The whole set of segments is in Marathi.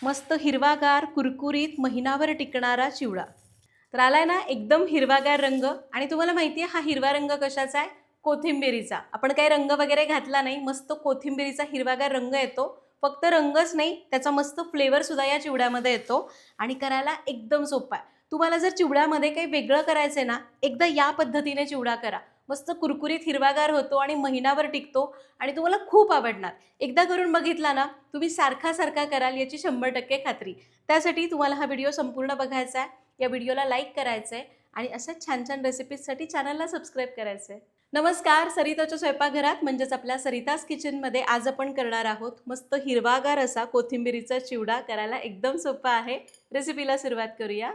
मस्त हिरवागार कुरकुरीत महिनाभर टिकणारा चिवडा तर आलाय ना, एकदम हिरवागार रंग. आणि तुम्हाला माहिती आहे हा हिरवा रंग कशाचा आहे? कोथिंबिरीचा. आपण काही रंग वगैरे घातला नाही, मस्त कोथिंबिरीचा हिरवागार रंग येतो. फक्त रंगच नाही, त्याचा मस्त फ्लेवर सुद्धा या चिवड्यामध्ये येतो आणि करायला एकदम सोपा आहे. तुम्हाला जर चिवड्यामध्ये काही वेगळं करायचंय ना, एकदा या पद्धतीने चिवडा करा. मस्त कुरकुरीत हिरवागार होतो आणि महिनाभर टिकतो आणि तुम्हाला खूप आवडणार. एकदा करून बघितला ना, तुम्ही सारखा सारखा कराल याची 100% खात्री. त्यासाठी तुम्हाला हा व्हिडिओ संपूर्ण बघायचा आहे, या व्हिडिओला लाईक करायचं आहे आणि अशाच छान छान रेसिपीजसाठी चॅनलला सबस्क्राईब करायचं आहे. नमस्कार, सरिताच्या स्वयंपाकघरात म्हणजेच आपल्या सरिताज किचनमध्ये आज आपण करणार आहोत मस्त हिरवागार असा कोथिंबिरीचा चिवडा. करायला एकदम सोपा आहे. रेसिपीला सुरुवात करूया.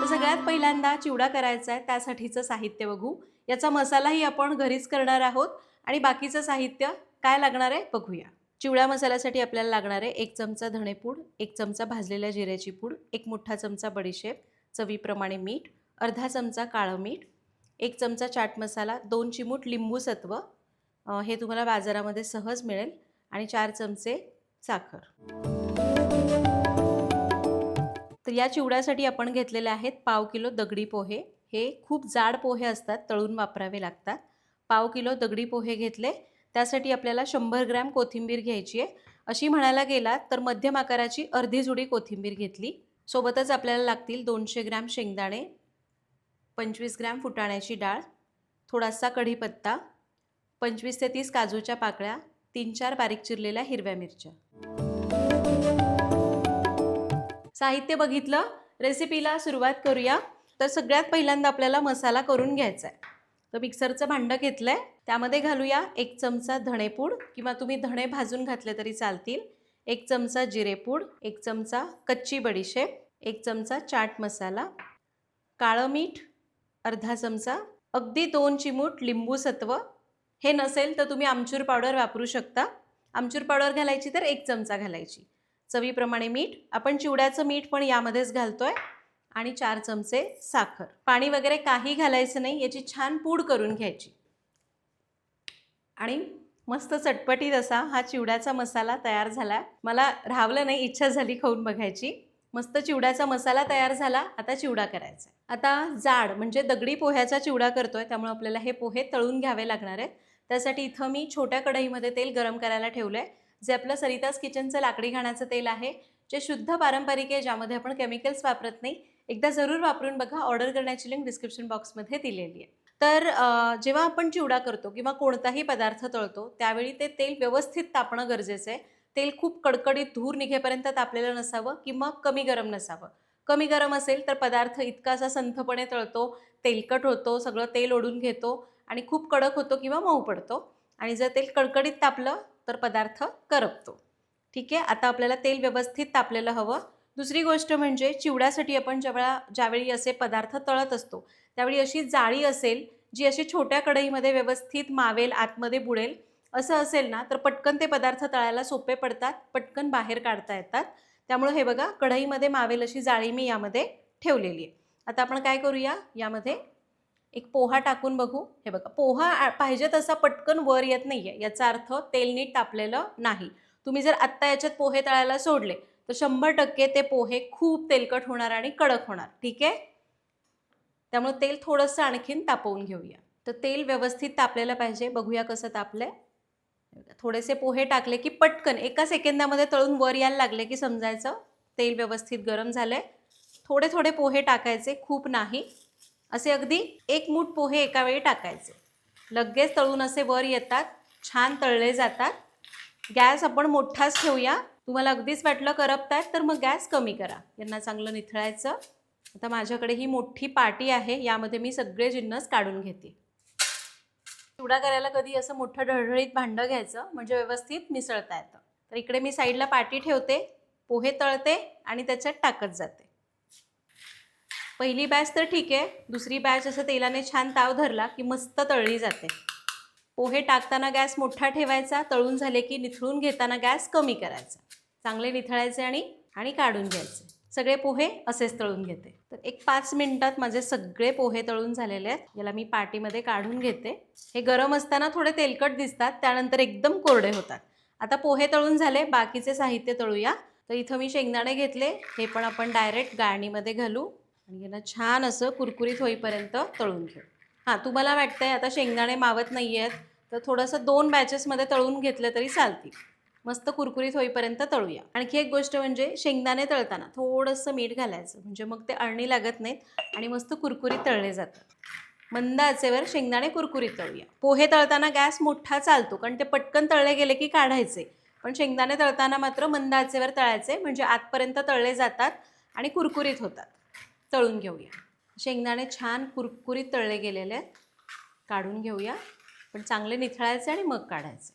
सगळ्यात पहिल्यांदा चिवडा करायचा आहे त्यासाठीचं साहित्य बघू. याचा मसालाही आपण घरीच करणार आहोत आणि बाकीचं साहित्य काय लागणार आहे बघूया. चिवडा मसाल्यासाठी आपल्याला लागणार आहे 1 चमचा धणेपूड, 1 चमचा भाजलेल्या जिऱ्याची पूड, 1 मोठा चमचा बडीशेप, चवीप्रमाणे मीठ, अर्धा चमचा काळं मीठ, 1 चमचा चाट मसाला, 2 चिमूट लिंबू सत्व, हे तुम्हाला बाजारामध्ये सहज मिळेल, आणि 4 चमचे साखर. तर या चिवड्यासाठी आपण घेतलेले आहेत पाव किलो दगडी पोहे. हे खूप जाड पोहे असतात, तळून वापरावे लागतात. पाव किलो दगडी पोहे घेतले. त्यासाठी आपल्याला 100 ग्रॅम कोथिंबीर घ्यायची आहे. अशी म्हणायला गेलात तर मध्यम आकाराची अर्धी जुडी कोथिंबीर घेतली. सोबतच आपल्याला लागतील 200 ग्रॅम शेंगदाणे, 25 ग्रॅम फुटाण्याची डाळ, थोडासा कढीपत्ता, 25 ते 30 काजूच्या पाकळ्या, 3-4 बारीक चिरलेल्या हिरव्या मिरच्या. साहित्य बघितलं, रेसिपीला सुरुवात करूया. तर सगळ्यात पहिल्यांदा आपल्याला मसाला करून घ्यायचा आहे. तर मिक्सरचं भांडं घेतलंय, त्यामध्ये घालूया 1 चमचा धणेपूड किंवा तुम्ही धणे भाजून घातले तरी चालतील, 1 चमचा जिरेपूड, 1 चमचा कच्ची बडीशेप, 1 चमचा चाट मसाला, काळं मीठ अर्धा चमचा, अगदी 2 चिमूट लिंबू सत्व. हे नसेल तर तुम्ही आमचूर पावडर वापरू शकता. आमचूर पावडर घालायची तर 1 चमचा घालायची. चवीप्रमाणे मीठ, आपण चिवड्याचं मीठ पण यामध्येच घालतोय, आणि 4 चमचे साखर. पाणी वगैरे काही घालायचं नाही, याची छान पूड करून घ्यायची. आणि मस्त चटपटीत असा हा चिवड्याचा मसाला तयार झाला. मला राहवलं नाही, इच्छा झाली खाऊन बघायची. मस्त चिवड्याचा मसाला तयार झाला. आता चिवडा करायचा. आता जाड म्हणजे दगडी पोह्याचा चिवडा करतोय, त्यामुळे आपल्याला हे पोहे तळून घ्यावे लागणार आहेत. त्यासाठी इथं मी छोट्या कढईमध्ये तेल गरम करायला ठेवलंय, जे आपलं सरिताज किचनचं लाकडी घाण्याचं तेल आहे, जे शुद्ध पारंपरिक आहे, ज्यामध्ये आपण केमिकल्स वापरत नाही. एकदा जरूर वापरून बघा. ऑर्डर करण्याची लिंक डिस्क्रिप्शन बॉक्समध्ये दिलेली आहे. तर जेव्हा आपण चिवडा करतो किंवा कोणताही पदार्थ तळतो त्यावेळी ते तेल व्यवस्थित तापणं गरजेचं आहे. तेल खूप कडकडीत धूर निघेपर्यंत तापलेलं नसावं किंवा कमी गरम नसावं. कमी गरम असेल तर पदार्थ इतकासा संथपणे तळतो, तेलकट होतो, सगळं तेल ओढून घेतो आणि खूप कडक होतो किंवा मऊ पडतो. आणि जर तेल कडकडीत तापलं तर पदार्थ करपतो. ठीक आहे, आता आपल्याला तेल व्यवस्थित तापलेलं हवं. दुसरी गोष्ट म्हणजे चिवड्यासाठी आपण ज्यावेळी असे पदार्थ तळत असतो त्यावेळी अशी जाळी असेल जी अशी छोट्या कढईमध्ये व्यवस्थित मावेल, आतमध्ये बुडेल, असं असेल ना तर पटकन ते पदार्थ तळायला सोपे पडतात, पटकन बाहेर काढता येतात. त्यामुळे हे बघा, कढईमध्ये मावेल अशी जाळी मी यामध्ये ठेवलेली आहे. आता आपण काय करूया, यामध्ये एक पोहा टाकून बघू. हे बघा, पोहा पाहिजे तसा पटकन वर येत नाहीये, याचा अर्थ तेल नीट तापलेलं नाही. तुम्ही जर आत्ता याच्यात पोहे तळायला सोडले तर 100% ते पोहे खूप तेलकट होणार आणि कडक होणार. ठीक आहे, त्यामुळे तेल थोडंसं आणखीन तापवून घेऊया. तर तेल व्यवस्थित तापलेलं पाहिजे. बघूया कसं तापलंय. थोडेसे पोहे टाकले की पटकन एका सेकंदामध्ये तळून वर यायला लागले की समजायचं तेल व्यवस्थित गरम झालंय. थोडे थोडे पोहे टाकायचे, खूप नाही. असे अगदी 1 मूठ पोहे एका वेळी टाकायचे. लगेच तळून असे वर येतात, छान तळले जातात. गॅस आपण मोठाच ठेवूया. तुम्हाला अगदीच वाटलं करपतायत तर मग गॅस कमी करा. यांना चांगलं निथळायचं. आता माझ्याकडे ही मोठी पाटी आहे, यामध्ये मी सगळे जिन्नस काढून घेते. चिवडा करायला कधी असं मोठं ढळढळीत भांडं घ्यायचं, म्हणजे व्यवस्थित मिसळता येतं. तर इकडे मी साईडला पाटी ठेवते, पोहे तळते आणि त्याच्यात टाकत जाते. पहिली बॅच तर ठीक आहे, दुसरी बॅच असं तेलाने छान ताव धरला की मस्त तळली जाते. पोहे टाकताना गॅस मोठा ठेवायचा, तळून झाले की निथळून घेताना गॅस कमी करायचा. चांगले निथळायचे आणि काढून घ्यायचे. सगळे पोहे असेच तळून घेते. तर एक 5 मिनिटात माझे सगळे पोहे तळून झालेले आहेत. याला मी पाटीमध्ये काढून घेते. हे गरम असताना थोडे तेलकट दिसतात, त्यानंतर एकदम कोरडे होतात. आता पोहे तळून झाले, बाकीचे साहित्य तळूया. तर इथं मी शेंगदाणे घेतले, हे पण आपण डायरेक्ट गाळणीमध्ये घालू आणि याला छान असं कुरकुरीत होईपर्यंत तळून घेऊ. हां, तुम्हाला वाटतंय आता शेंगदाणे मावत नाही आहेत, तर थोडंसं 2 बॅचेसमध्ये तळून घेतलं तरी चालतील. मस्त कुरकुरीत होईपर्यंत तळूया. आणखी एक गोष्ट म्हणजे शेंगदाणे तळताना थोडंसं मीठ घालायचं, म्हणजे मग ते अळणी लागत नाहीत आणि मस्त कुरकुरीत तळले जातात. मंद आचेवर शेंगदाणे कुरकुरीत तळूया. पोहे तळताना गॅस मोठा चालतो, कारण ते पटकन तळले गेले की काढायचे. पण शेंगदाणे तळताना मात्र मंद आचेवर तळायचे, म्हणजे आतपर्यंत तळले जातात आणि कुरकुरीत होतात. तळून घेऊया. शेंगदाणे छान कुरकुरीत तळले गेलेले आहेत. काढून घेऊया. पण चांगले निथळायचे आणि मग काढायचे.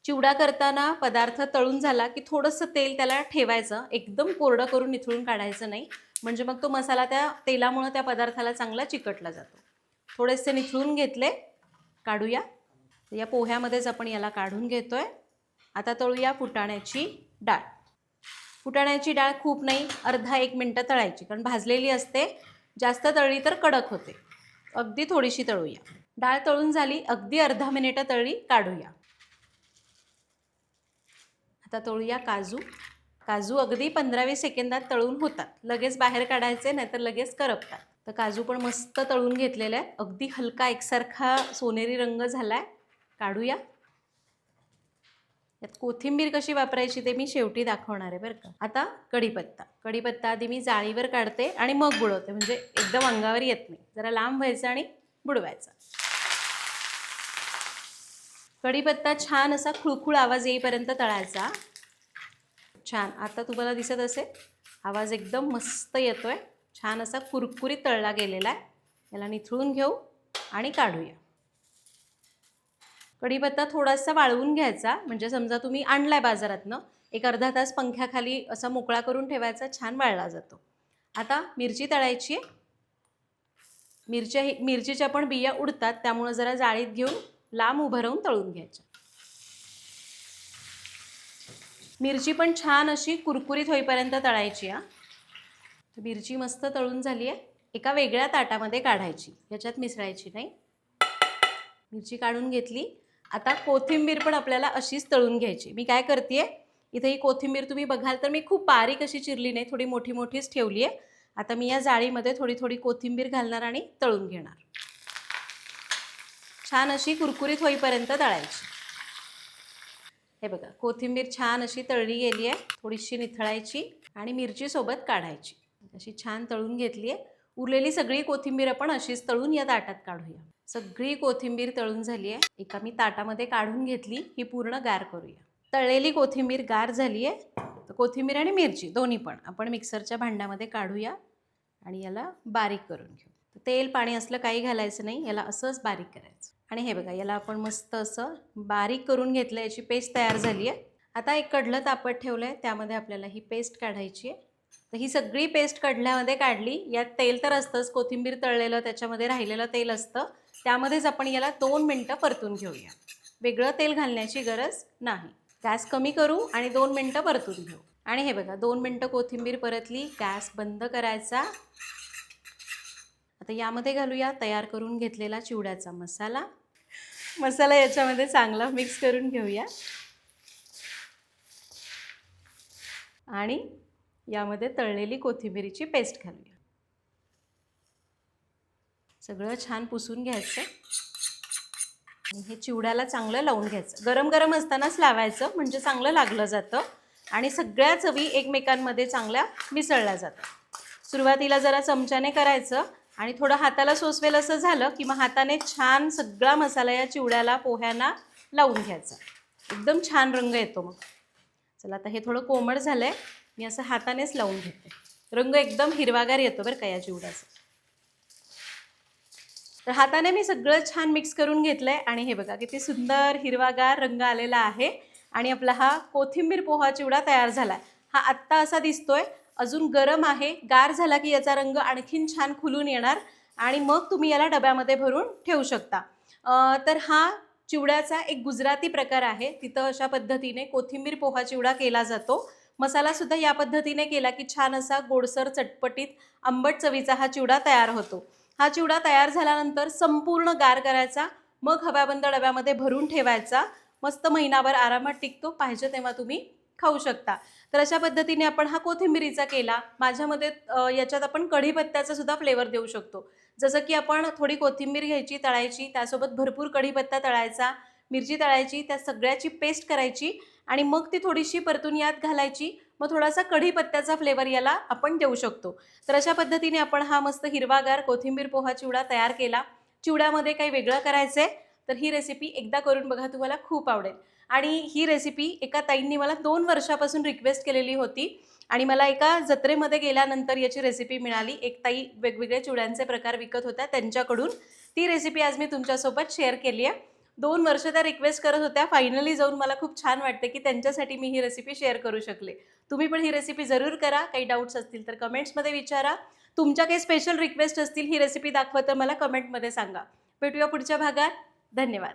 चिवडा करताना पदार्थ तळून झाला की थोडंसं तेल त्याला ठेवायचं, एकदम कोरडं करून निथळून काढायचं नाही, म्हणजे मग तो मसाला त्या तेलामुळे त्या पदार्थाला चांगला चिकटला जातो. थोडेसे निथळून घेतले, काढूया. या पोह्यामध्येच आपण याला काढून घेतोय. आता तळूया फुटाण्याची डाळ. फुटाण्याची डाळ खूप नाही, अर्धा 1 मिनटं तळायची, कारण भाजलेली असते. जास्त तळली तर कडक होते. अगदी थोडीशी तळूया. डाळ तळून झाली, अगदी अर्धा मिनिटं तळली, काढूया. आता तळूया काजू. काजू अगदी 15-20 सेकंदात तळून होतात. लगेच बाहेर काढायचे, नाहीतर लगेच करपतात. तर काजू पण मस्त तळून घेतलेले आहेत. अगदी हलका एकसारखा सोनेरी रंग झालाय. काढूया. यात कोथिंबीर कशी वापरायची ते मी शेवटी दाखवणार आहे बरं का. आता कढीपत्ता. कढीपत्ता आधी मी जाळीवर काढते आणि मग बुडवते, म्हणजे एकदम अंगावर येत नाही. जरा लांब व्हायचं आणि बुडवायचा. कढीपत्ता छान असा खुळखुळ आवाज येईपर्यंत तळायचा. छान, आता तुम्हाला दिसत असेल आवाज एकदम मस्त येतोय. छान असा कुरकुरीत तळला गेलेला आहे. याला निथळून घेऊ आणि काढूया. कढीपत्ता थोडासा वाळवून घ्यायचा, म्हणजे समजा तुम्ही आणलाय बाजारातनं, एक अर्धा तास पंख्याखाली असा मोकळा करून ठेवायचा, छान वाळला जातो. आता मिरची तळायची आहे. मिरचीच्या पण बिया उडतात, त्यामुळे जरा जाळीत घेऊन लांब उभं राहून तळून घ्यायच्या. मिरची पण छान अशी कुरकुरीत होईपर्यंत तळायची. मिरची मस्त तळून झाली आहे. एका वेगळ्या ताटामध्ये काढायची, याच्यात मिसळायची नाही. मिरची काढून घेतली. आता कोथिंबीर पण आपल्याला अशीच तळून घ्यायची. मी काय करते, इथे ही कोथिंबीर तुम्ही बघाल तर मी खूप बारीक अशी चिरली नाही, थोडी मोठी मोठीच ठेवली आहे. आता मी या जाळीमध्ये थोडी थोडी कोथिंबीर घालणार आणि तळून घेणार. छान अशी कुरकुरीत होईपर्यंत तळायची. हे बघा, कोथिंबीर छान अशी तळली गेली आहे. थोडीशी निथळायची आणि मिरची सोबत काढायची. अशी छान तळून घेतली आहे. उरलेली सगळी कोथिंबीर आपण अशीच तळून या ताटात काढूया. सगळी कोथिंबीर तळून झाली आहे. एका मी ताटामध्ये काढून घेतली, ही पूर्ण गार करूया. तळलेली कोथिंबीर गार झाली आहे. तर कोथिंबीर आणि मिरची दोन्ही पण आपण मिक्सरच्या भांड्यामध्ये काढूया आणि याला बारीक करून घेऊ. तेल पाणी असलं काही घालायचं नाही, याला असंच बारीक करायचं. आणि हे बघा, याला आपण मस्त असं बारीक करून घेतलं, याची पेस्ट तयार झाली आहे. आता एक कढलं तापत ठेवलं आहे, त्यामध्ये आपल्याला ही पेस्ट काढायची आहे. तर ही सगळी पेस्ट कढल्यामध्ये काढली. यात तेल तर असतंच, कोथिंबीर तळलेलं त्याच्यामध्ये राहिलेलं तेल असतं, त्यामध्येच आपण याला 2 मिनटं परतून घेऊया. वेगळं तेल घालण्याची गरज नाही. गॅस कमी करू आणि 2 मिनटं परतून घेऊ. आणि हे बघा, 2 मिनटं कोथिंबीर परतली, गॅस बंद करायचा. आता यामध्ये घालूया तयार करून घेतलेला चिवड्याचा मसाला. मसाला याच्यामध्ये चांगला मिक्स करून घेऊया आणि यामध्ये तळलेली कोथिंबीरीची पेस्ट घालूया. सगळं छान पुसून घ्यायचं आणि हे चिवड्याला चांगलं लावून घ्यायचं. गरम गरम असतानाच लावायचं, म्हणजे चांगलं लागलं जातं आणि सगळ्या चवी एकमेकांमध्ये चांगल्या मिसळल्या जातात. सुरुवातीला जरा चमच्याने करायचं आणि थोडं हाताला सोसवेल असं झालं की मग हाताने छान सगळा मसाला या चिवड्याला पोह्यांना लावून घ्यायचा. एकदम छान रंग येतो मग. चला, आता हे थोडं कोमट झालं आहे, मी असं हातानेच लावून घेते. रंग एकदम हिरवागार येतो बरं का या चिवड्याचा. तर हाताने मी सगळं छान मिक्स करून घेतलं आहे आणि हे बघा किती सुंदर हिरवागार रंग आलेला आहे. आणि आपला हा कोथिंबीर पोहा चिवडा तयार झाला आहे. हा आत्ता असा दिसतोय, अजून गरम आहे. गार झाला की याचा रंग आणखीन छान खुलून येणार आणि मग तुम्ही याला डब्यामध्ये भरून ठेवू शकता. तर हा चिवड्याचा एक गुजराती प्रकार आहे. तिथं अशा पद्धतीने कोथिंबीर पोहा चिवडा केला जातो. मसालासुद्धा या पद्धतीने केला की छान असा गोडसर चटपटीत आंबट चवीचा हा चिवडा तयार होतो. हा चिवडा तयार झाल्यानंतर संपूर्ण गार करायचा, मग हवाबंद डब्यामध्ये भरून ठेवायचा. मस्त महिनाभर आरामात टिकतो, पाहिजे तेव्हा तुम्ही खाऊ शकता. तर अशा पद्धतीने आपण हा कोथिंबिरीचा केला. माझ्यामध्ये याच्यात आपण कढीपत्त्याचा सुद्धा फ्लेवर देऊ शकतो. जसं की आपण थोडी कोथिंबीर घ्यायची, तळायची, त्यासोबत भरपूर कढीपत्ता तळायचा, मिरची तळायची, त्या सगळ्याची पेस्ट करायची आणि मग ती थोडीशी परतून यात घालायची. मग थोडासा कढीपत्त्याचा फ्लेवर याला आपण देऊ शकतो. तर अशा पद्धतीने आपण हा मस्त हिरवागार कोथिंबीर पोहा चिवडा तयार केला. चिवड्यामध्ये काही वेगळं करायचंय तर ही रेसिपी एकदा करून बघा, तुम्हाला खूप आवडेल. आणि ही रेसिपी एका ताईंनी मला 2 वर्षापासून रिक्वेस्ट केलेली होती आणि मला एका जत्रेमध्ये गेल्यानंतर याची रेसिपी मिळाली. एक ताई वेगवेगळे चिवड्यांचे प्रकार विकत होत्या त्यांच्याकडून. ती रेसिपी आज मी तुमच्यासोबत शेअर केली आहे. 2 वर्ष त्या रिक्वेस्ट करत होत्या. फायनली जाऊन मला खूप छान वाटतं की त्यांच्यासाठी मी ही रेसिपी शेअर करू शकले. तुम्ही पण ही रेसिपी जरूर करा. काही डाऊट्स असतील तर कमेंट्समध्ये विचारा. तुमच्या काही स्पेशल रिक्वेस्ट असतील ही रेसिपी दाखवा तर मला कमेंटमध्ये सांगा. भेटूया पुढच्या भागात. धन्यवाद.